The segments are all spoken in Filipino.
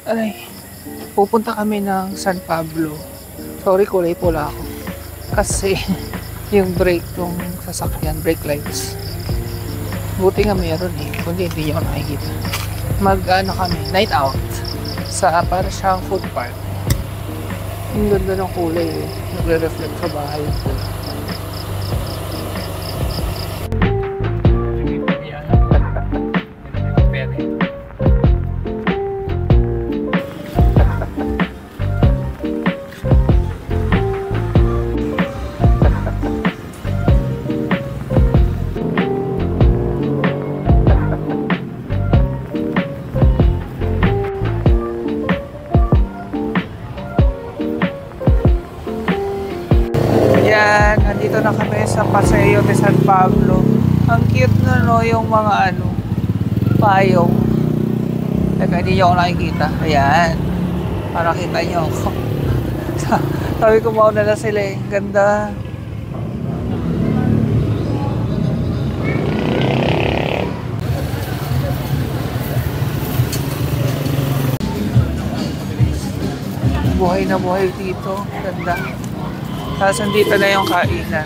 Ay, pupunta kami ng San Pablo. Sorry, kulay pula ako. Kasi yung brake ng sasakyan, brake lights. Buti nga meron eh. Kundi hindi nyo nakikita. Mag-ano kami, night out. Sa para siyang food park. Ang ganda ng kulay eh. Nagre-reflect sa bahay yung kulay. Yan, nandito na kami sa Paseo de San Pablo. Ang cute na no, yung mga ano, payong. Teka, hindi nyo ako nakikita. Ayan, para kita nyo ako. Sabi ko mauna na sila eh. Ganda. Buhay na buhay dito. Ganda. Tapos nandito na yung kainan.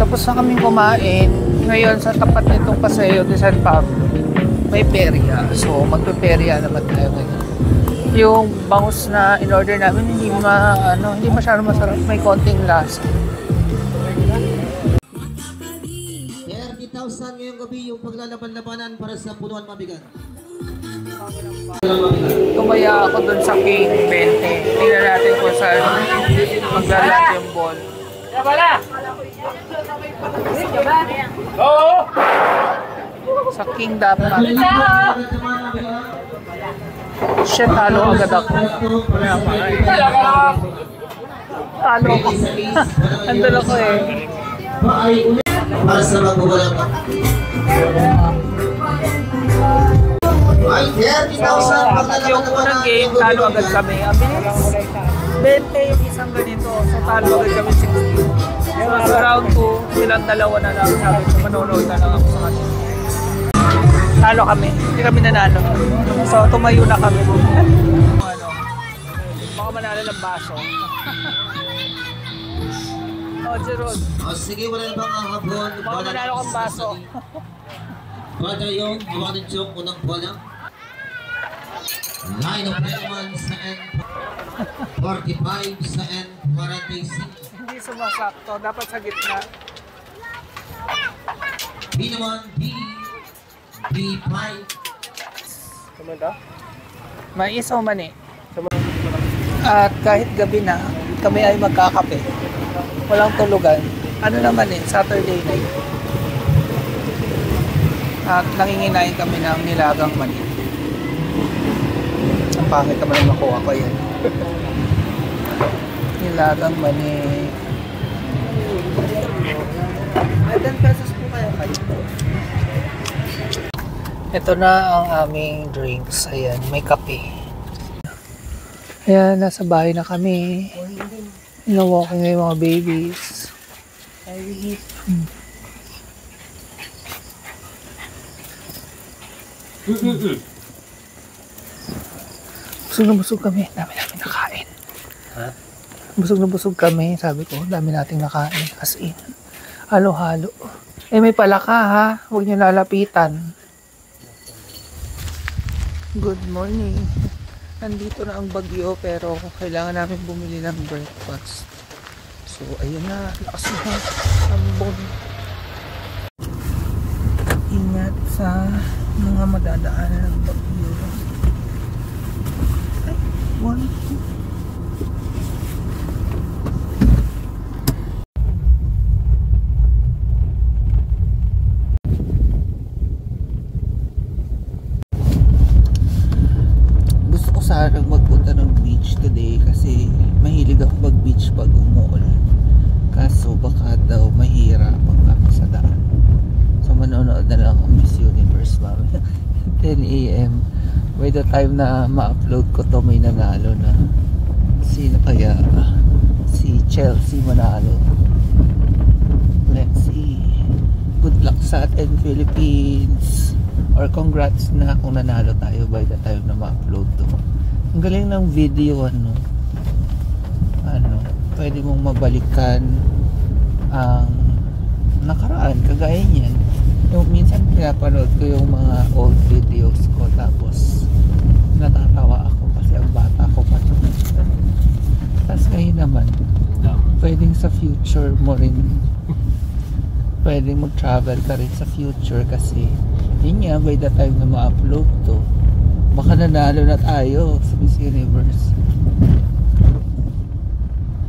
Tapos na kaming kumain. Ngayon sa tapat nitong Paseo de San Pablo, may perya. So magpe-perya naman tayo ngayon. Yung bangus na in-order namin hindi masyadong masarap, may konting lasa. 30,000 ngayong gabi yung paglalaban-labanan para sa punuan mabigat. Tumaya ako dun sa King 20. Tingnan natin kung saan maglalat yung ball. Sa King dapat. Shit, talo agad ako. Talo ako. Andun ako eh. Para sa magbubulang ka. Ay, 30,000 Yung unang game, talo agad kami. Ang bilis. 20 yung isang ganito. So talo agad kami 60. So sa round 2, silang dalawa na lang. Sabi ko, manonood na lang ako sa kanila. Talo kami. Hindi kami nanalo. So tumayo na kami. Baka manalo ng baso. Oh, Jerod. Oh, sige, wala na bang hapon? Baka manalo kang baso. Brother yung iwanan yung unang bola. Line of naman sa N45 sa N46. Hindi sumasakto. Dapat sa gitna. B naman, B5. Kumanda? Mais o mani? At kahit gabi na, kami ay magkakape. Walang tulugan. Ano naman eh, Saturday night. At nanginginain kami ng nilagang mani. Ang pangit naman ang makuha ko yan. Nilagang mani. 10 pesos po kayo kayo. Ito na ang aming drinks. Ayan, may kape. Ayan, nasa bahay na kami. Ina-walking na yung mga babies. Busog na busog kami. Dami namin nakain. Ha? Busog na busog kami. Sabi ko, dami nating nakain. As in, halo-halo. Eh, may palaka ha. Huwag niyo lalapitan. Good morning. nandito na ang bagyo pero kailangan namin bumili ng breakfast. So ayun na, lakas na ambon. Ingat sa mga madadaanan ng bagyo. Ay, one, two. Sana magpunta ng beach today kasi mahilig ako mag beach pag umuulan, kaso baka daw mahirapan kami sa daan, so manonood na lang ang Miss Universe mamaya 10 AM. By the time na ma-upload ko to, may nanalo na. Sino kaya? Si Chelsea manalo. Let's see. Good luck sa atin, Philippines, or congrats na kung nanalo tayo by the time na ma-upload to. Ang galing ng video, pwede mong mabalikan ang nakaraan, kagaya niyan. Yung minsan pinapanood ko yung mga old videos ko, tapos natatawa ako kasi ang bata ko pa ito. Tapos ngayon naman, pwedeng sa future mo rin, pwedeng mag-travel ka rin sa future kasi yun nga, by the time na ma-upload to, baka nanalo na tayo sa Miss Universe.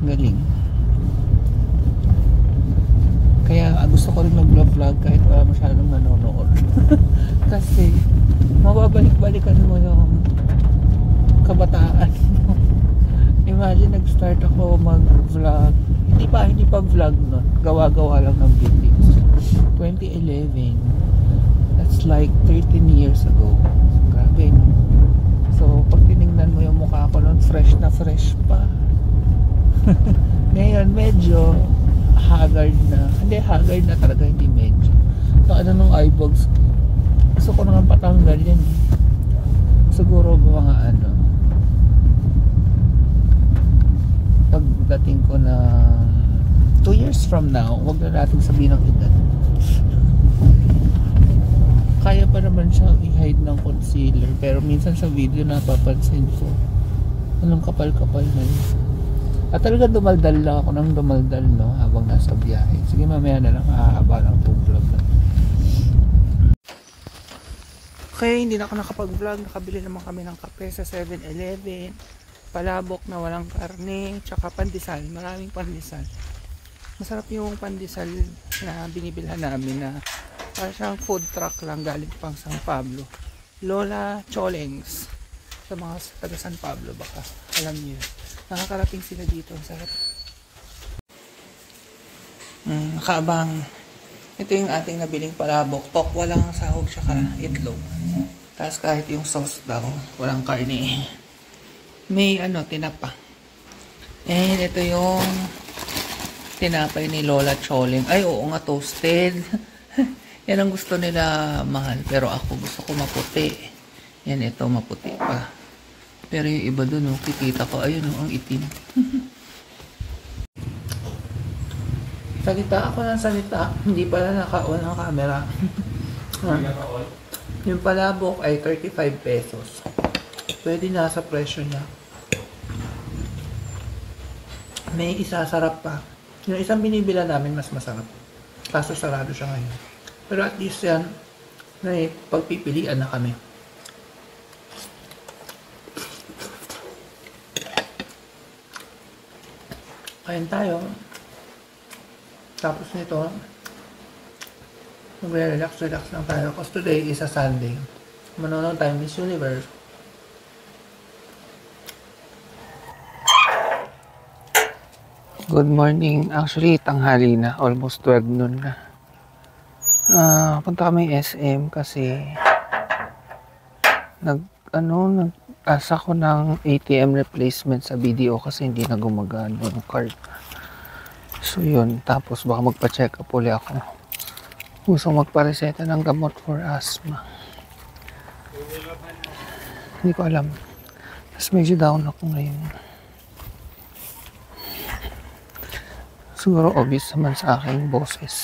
Galing. Kaya gusto ko rin mag-vlog kahit wala masyadong nanonood. Kasi mababalik-balikan mo yung kabataan mo. Imagine nag-start ako mag-vlog. Hindi pa vlog nun. Gawa-gawa lang ng videos. 2011. That's like 13 years ago. Grabe. So, pag tinignan mo yung mukha ko nun, fresh na pa. Ngayon, medyo haggard na. Hindi, haggard na talaga, hindi medyo. So, nung eyebags, gusto ko naman patanggal yan. Siguro mga pagdating ko na 2 years from now, huwag na natin sabihin ng edad. Kaya pa naman siya i-hide ng concealer, pero minsan sa video napapansin ko anong kapal-kapal na yun. At talaga dumaldal lang ako ng dumaldal, no, habang nasa biyahe. Sige, mamaya na lang, hahaba lang itong vlog na. Okay, hindi na ako nakapag-vlog. Nakabili naman kami ng kape sa 7-Eleven, palabok na walang karne, tsaka pandesal. Maraming pandesal. Masarap yung pandesal na binibilhan namin, na para siyang food truck lang, galing pang San Pablo. Lola Cholings. Sa mga taga San Pablo, baka alam niyo. Nakakarating sila dito. Sarap. Nakaabang. Ito yung ating nabiling palabok. Pork, walang sahog, saka itlog. Tapos kahit yung sauce daw, walang karne. May tinapa. And ito yung tinapay ni Lola Choling. Ay, oo nga, toasted. Yan ang gusto nila, mahal. Pero ako gusto ko maputi. Yan, ito maputi pa. Pero yung iba dun, kikita ko, ayun, ang itim. Salita ako ng salita. Hindi pala naka-on ang camera. Yung palabok ay 35 pesos. Pwede na sa presyo niya. May isasarap pa. Yung isang binibila namin mas masarap. Kaso sarado siya ngayon. Pero at least yan, may pagpipilian na kami. Kain tayo. Tapos nito, mag-relax lang tayo. Because today is a Sunday. Manonood tayo Miss Universe. Good morning. Actually, tanghali na. Almost 12 noon na. Punta kami SM kasi nag-asa ko ng ATM replacement sa BDO kasi hindi na gumagana yung card. So yun, tapos baka magpa-check up ulit ako. Gusto magpa-reseta ng gamot for asthma. Hindi ko alam. Tapos medyo down ako ngayon. Siguro obvious naman sa aking boses.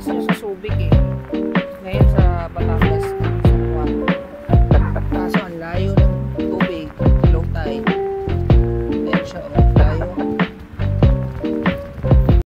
gusto nyo sa Subic eh. Ngayon sa Batangas.